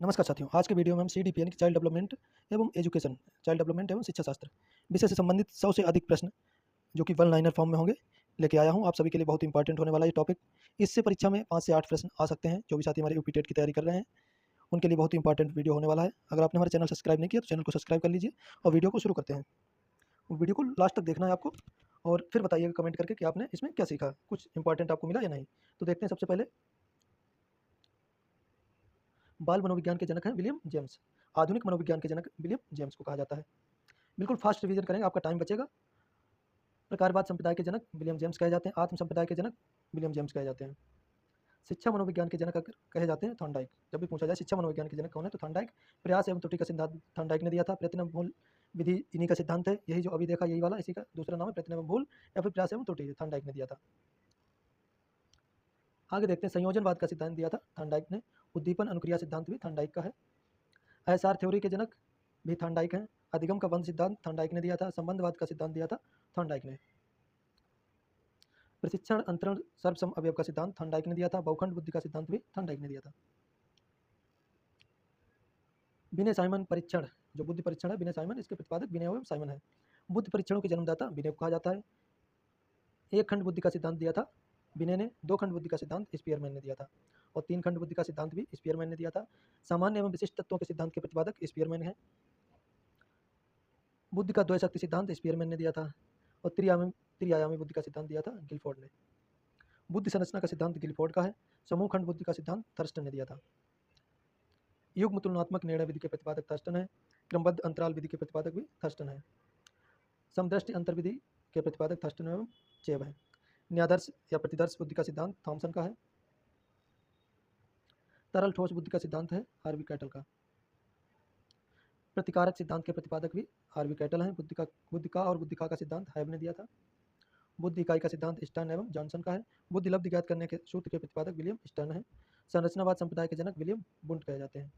नमस्कार साथियों, आज के वीडियो में हम सीडीपी यानी कि चाइल्ड डेवलपमेंट एवं एजुकेशन, चाइल्ड डेवलपमेंट एवं शिक्षा शास्त्र विषय से संबंधित 100 से अधिक प्रश्न जो कि वन लाइनर फॉर्म में होंगे लेके आया हूं। आप सभी के लिए बहुत इंपॉर्टेंट होने वाला ये टॉपिक। इससे परीक्षा में 5 से 8 प्रश्न आ सकते हैं। जो भी साथी हमारे यूपी टेट की तैयारी कर रहे हैं उनके लिए बहुत इंपॉर्टेंट वीडियो होने वाला है। अगर आपने हमारे चैनल सब्सक्राइब नहीं किया तो चैनल को सब्सक्राइब कर लीजिए और वीडियो को शुरू करते हैं। वीडियो को लास्ट तक देखना है आपको और फिर बताइएगा कमेंट करके कि आपने इसमें क्या सीखा, कुछ इंपॉर्टेंट आपको मिला या नहीं। तो देखते हैं सबसे पहले, बाल मनोविज्ञान के जनक हैं विलियम जेम्स। आधुनिक मनोविज्ञान के जनक विलियम जेम्स को कहा जाता है। बिल्कुल फास्ट रिवीजन करेंगे, आपका टाइम बचेगा। प्रकारवाद संप्रदाय के जनक विलियम जेम्स कहे जाते हैं। आत्म संप्रदाय के जनक विलियम जेम्स कहे जाते हैं। शिक्षा मनोविज्ञान के जनक अगर कहे जाते हैं थॉर्नडाइक। जब भी पूछा जाए शिक्षा मनोविज्ञान के जनक कौन है तो थॉर्नडाइक। प्रयास एवं त्रुटि का सिद्धांत थॉर्नडाइक ने दिया था। प्रयत्न एवं भूल विधि इन्हीं का सिद्धांत है। यही जो अभी देखा यही वाला, इसी का दूसरा नाम है प्रयत्न एवं भूल या फिर प्रयास एवं त्रुटि, थॉर्नडाइक ने दिया था। आगे देखते हैं, संयोजनवाद का सिद्धांत दिया था थॉर्नडाइक ने। उद्दीपन अनुक्रिया सिद्धांत भी थॉर्नडाइक का है। एसआर थ्योरी के जनक भी थॉर्नडाइक हैं। अधिगम का बंध सिद्धांत थॉर्नडाइक ने दिया था। संबंधवाद का सिद्धांत दिया था थॉर्नडाइक ने। प्रशिक्षण अंतरण सर्वसम अवयव का सिद्धांत थॉर्नडाइक ने दिया था। बहुखंड बुद्धि का सिद्धांत भी थॉर्नडाइक ने दिया था। विनय साइमन परीक्षण, जो बुद्धि परीक्षण है विनय साइमन, इसके प्रतिपादक विनय एवं साइमन है। बुद्धि परीक्षणों के जन्मदाता विनय को कहा जाता है। एक खंड बुद्धि का सिद्धांत दिया था विनय ने। दो खंड बुद्धि का सिद्धांत स्पीयरमैन ने दिया था और तीन खंड बुद्धि का सिद्धांत भी स्पीयरमैन ने दिया था। सामान्य एवं विशिष्ट तत्वों के सिद्धांत के प्रतिपादक स्पीयरमैन है। बुद्धि का द्वय शक्ति सिद्धांत स्पीयरमैन ने दिया था और त्रिआयामी बुद्धि का सिद्धांत दिया था गिलफोर्ड ने। बुद्धि संरचना का सिद्धांत गिलफोर्ड का है। समूह खंड बुद्धि का सिद्धांत थर्स्टन ने दिया था। युग्म तुलनात्मक निर्णय विधि के प्रतिपादक थर्स्टन है। क्रमबद्ध अंतराल विधि के प्रतिपादक भी थर्स्टन है। समदृष्टि अंतर विधि के प्रतिपादक थर्स्टन एवं चेब है। न्यादर्श या प्रतिदर्श बुद्धि का सिद्धांत थॉमसन का है। तरल ठोस बुद्धि का सिद्धांत है हार्वी कैटल का। प्रतिकारक सिद्धांत के प्रतिपादक भी हार्वी कैटल हैं। बुद्धिका और बुद्धिका का सिद्धांत हैब ने दिया था। बुद्धि इकाई का सिद्धांत स्टर्न एवं जॉनसन का है। बुद्धि लब्धि ज्ञात करने के सूत्र के प्रतिपादक विलियम स्टर्न है। संरचनावाद संप्रदाय के जनक विलियम बुंट कहे जाते हैं।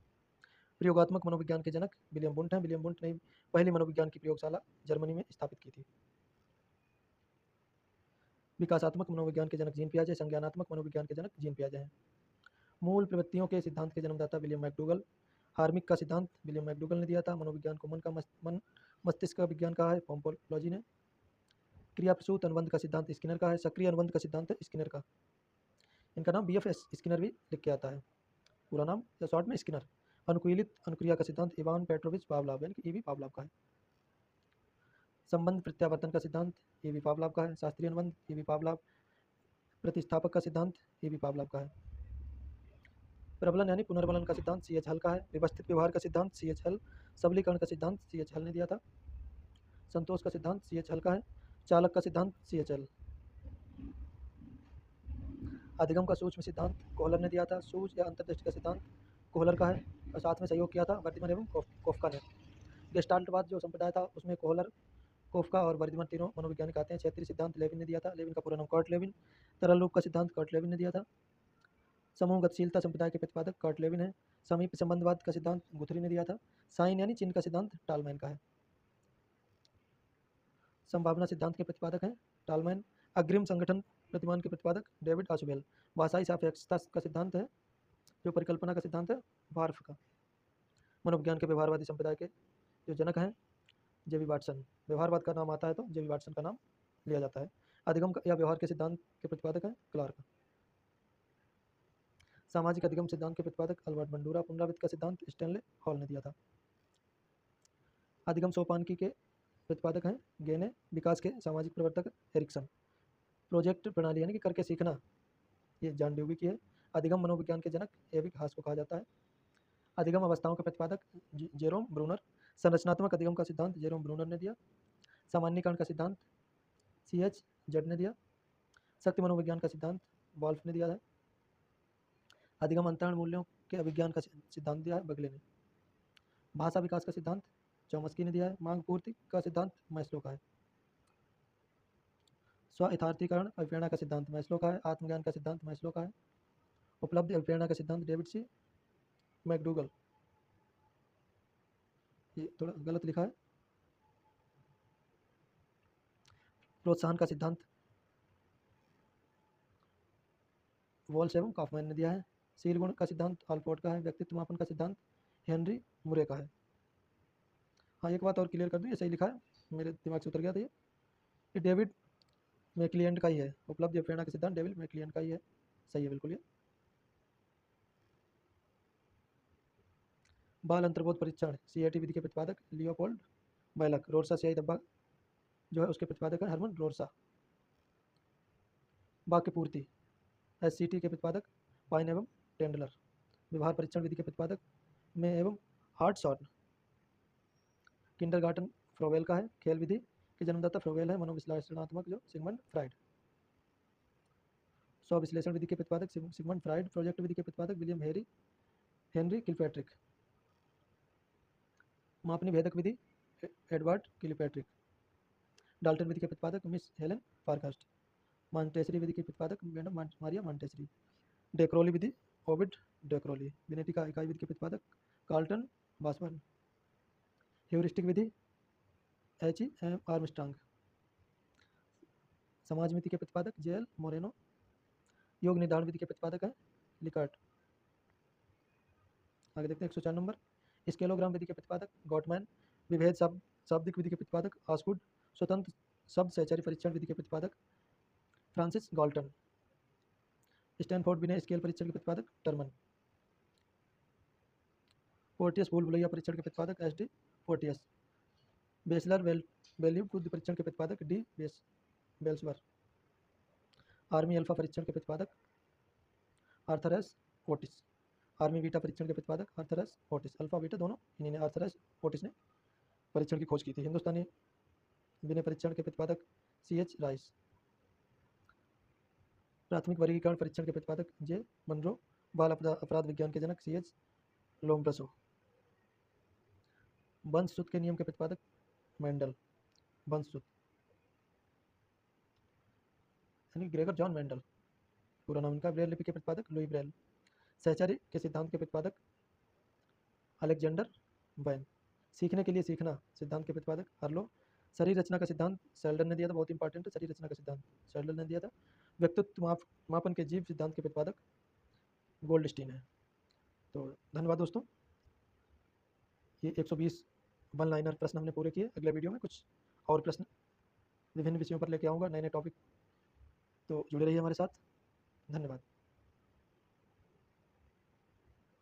प्रयोगात्मक मनोविज्ञान के जनक विलियम बुंट हैं। विलियम बुंट ने पहली मनोविज्ञान की प्रयोगशाला जर्मनी में स्थापित की थी। विकासात्मक मनोविज्ञान के जनक जीन पियाजे। संज्ञानात्मक मनोविज्ञान के जनक जीन पियाजे हैं। मूल प्रवृत्तियों के सिद्धांत के जन्मदाता विलियम मैकडूगल। हार्मिक का सिद्धांत विलियम मैकडूगल ने दिया था। मनोविज्ञान को मन मस्तिष्क का विज्ञान कहा है पोम्पोलॉजी ने। क्रियाप्रसूत अनुबंध का सिद्धांत स्किनर का है। सक्रिय अनुबंध का सिद्धांत है स्किनर का। इनका नाम बीएफएस स्किनर भी लिख के आता है, पूरा नाम या शॉर्ट में स्किनर। अनुकूलित अनुक्रिया का सिद्धांत इवान पेट्रोविच पावलाव यानी कि ईवी पावलाव का है। संबंध प्रत्यावर्तन का सिद्धांत ईवी पावलाव का है। शास्त्रीय अनुबंध ईवी पावलाव। प्रतिस्थापक का सिद्धांत ईवी पावलाव का है। प्रबलन यानी पुनर्बलन का सिद्धांत सी एच हल का है। व्यवस्थित व्यवहार का सिद्धांत सी एच हल। सबलीकरण का सिद्धांत सी एच हल ने दिया था। संतोष का सिद्धांत सी एच हल का है। चालक का सिद्धांत सी एच हल। अधिगम का सूक्ष्म सिद्धांत कोहलर ने दिया था। सूझ या अंतर्दृष्टि का सिद्धांत कोहलर का है और साथ में सहयोग किया था वर्धमान एवं कोफका ने। गेस्टाल्टवाद जो संप्रदाय था उसमें कोहलर, कोफका और वर्धमान तीनों मनोवैज्ञानिक आते हैं। क्षेत्रीय सिद्धांत लेविन ने दिया था। लेविन का पूरा नाम कर्ट लेविन। तरल रूप का सिद्धांत कर्ट लेविन ने दिया था। समूह गतिशीलता संप्रदाय के प्रतिपादक कर्ट लेविन है। समीप संबंधवाद का सिद्धांत गुथरी ने दिया था। साइन यानी चिन्ह का सिद्धांत टालमैन का है। संभावना सिद्धांत के प्रतिपादक हैं टालमैन। अग्रिम संगठन प्रतिमान के प्रतिपादक डेविड आशुबेल। भाषाई सापेक्षता का सिद्धांत है जो परिकल्पना का सिद्धांत है वार्फ का। मनोविज्ञान के व्यवहारवादी संप्रदाय के जो जनक हैं जेबी वाटसन। व्यवहारवाद का नाम आता है तो जेबी वाटसन का नाम लिया जाता है। अधिगम या व्यवहार के सिद्धांत के प्रतिपादक हैं क्लार्क। सामाजिक अधिगम सिद्धांत के प्रतिपादक अल्बर्ट बंडूरा। पुनरावृत्ति का सिद्धांत स्टैनले हॉल ने दिया था। अधिगम सोपानकी के प्रतिपादक हैं गेने। विकास के सामाजिक प्रवर्तक एरिक्सन। प्रोजेक्ट प्रणाली यानी कि करके सीखना ये जॉन ड्यूवी की है। अधिगम मनोविज्ञान के जनक एविक हास को कहा जाता है। अधिगम अवस्थाओं के प्रतिपादक जेरोम ब्रूनर। संरचनात्मक अधिगम का सिद्धांत जेरोम ब्रूनर ने दिया। सामान्यीकरण का सिद्धांत सी एच जेड ने दिया। शक्ति मनोविज्ञान का सिद्धांत वॉल्फ ने दिया है। अधिगम अंतरण मूल्यों के अभिज्ञान का सिद्धांत दिया है बगले ने। भाषा विकास का सिद्धांत चौमस्की ने दिया है। मांग पूर्ति का सिद्धांत मैस्लो का है। स्व यथार्थीकरण अभिप्रेरणा का सिद्धांत मैस्लो का है। आत्मज्ञान का सिद्धांत मैस्लो का है। उपलब्धि अभिप्रेरणा का सिद्धांत डेविड सी मैकडूगल। ये थोड़ा गलत लिखा है। प्रोत्साहन का सिद्धांत वॉल्स एवं काफमैन ने दिया है। शील गुण का सिद्धांत आल्पोर्ट का है। व्यक्तित्व मापन का सिद्धांत हेनरी मुरे का है। हाँ, एक बात और क्लियर कर दूँ, ये सही लिखा है, मेरे दिमाग से उतर गया था ये डेविड मैक्लियन का ही है। उपलब्ध या प्रेरणा का सिद्धांत डेविड मैक्लियन का ही है। सही है बिल्कुल ये। बाल अंतर्बोध परीक्षण CAT विधि के प्रतिपादक लियोपोल्ड बैलक। रोरसा स्याही धब्बा जो है उसके प्रतिपादक है हरमन रोरसा। वाक्य पूर्ति SCT के प्रतिपादक पाइन एवं टेंडलर। व्यवहार परीक्षण विधि के प्रतिपादक में एवं हार्टशॉर्न। किंडरगार्टन फ्रोवेल का है। खेल विधि के जन्मदाता फ्रोवेल है। मनोविश्लेषणात्मक जो सिगमंड फ्राइड। स्वविश्लेषण विधि के प्रतिपादक सिगमंड फ्राइड। प्रोजेक्ट विधि के प्रतिपादक विलियम हेनरी किलपैट्रिक। मापनी भेदक विधि एडवर्ड किलपैट्रिक। डाल्टन विधि के प्रतिपादक मिस हेलेन फारकास्ट। मॉन्टेसरी विधि के प्रतिपादक मैडम मारिया मॉन्टेसरी। डेक्रोली विधि ओविड डेक्रोली। विनेटी का इकाई विधि के प्रतिपादक कार्लटन बासबर्न। ह्यूरिस्टिक विधि HEM आर्मस्ट्रांग। समाज मिति के प्रतिपादक JL मोरेनो। योग निर्धारण विधि के प्रतिपादक है लिकर्ट। आगे देखते हैं 104 नंबर। स्केलोग्राम विधि के प्रतिपादक गॉटमैन। विभेद शाब्दिक विधि के प्रतिपादक ऑस्गुड। स्वतंत्र शब्द सहचारी परीक्षण विधि के प्रतिपादक फ्रांसिस गॉल्टन। स्टैनफोर्ड विनय स्केल परीक्षण के प्रतिपादक टर्मन। पोर्टियस भूल भुलैया परीक्षण के प्रतिपादक SD पोर्टियस। बेसलर वैल्यू बुद्धि परीक्षण के प्रतिपादक D बेल्सवर। आर्मी अल्फा परीक्षण के प्रतिपादक Arthur S Otis. Army beta परीक्षण के प्रतिपादक Arthur S Otis. Alpha beta दोनों इन्हीं ने आर्थर S ओटिस ने परीक्षण की खोज की थी। हिंदुस्तानी विनय परीक्षण के प्रतिपादक CH राइस। प्राथमिक वर्गीकरण परीक्षण के प्रतिपादक J मनरो। बाल अपराध विज्ञान के जनक CH लोम्ब्रसो। वंशसूत्र के नियम के प्रतिपादक मेंडल। वंशसूत्र यानी ग्रेगर जॉन मेंडल पूरा नाम इनका। ब्रेल लिपि के प्रतिपादक लुई ब्रेल। सहचारी के सिद्धांत के प्रतिपादक अलेक्जेंडर बैन। सीखने के लिए सीखना सिद्धांत के प्रतिपादक हार्लो। शरीर रचना का सिद्धांत सेल्डन ने दिया था, बहुत इंपॉर्टेंट है शरीर रचना का सिद्धांत सेल्डन ने दिया था। व्यक्तित्व मापन के जीव सिद्धांत के प्रतिपादक गोल्डस्टीन है। तो धन्यवाद दोस्तों, ये 120 वन लाइनर प्रश्न हमने पूरे किए। अगले वीडियो में कुछ और प्रश्न विभिन्न विषयों पर लेके आऊँगा, नए नए टॉपिक। तो जुड़े रहिए हमारे साथ। धन्यवाद।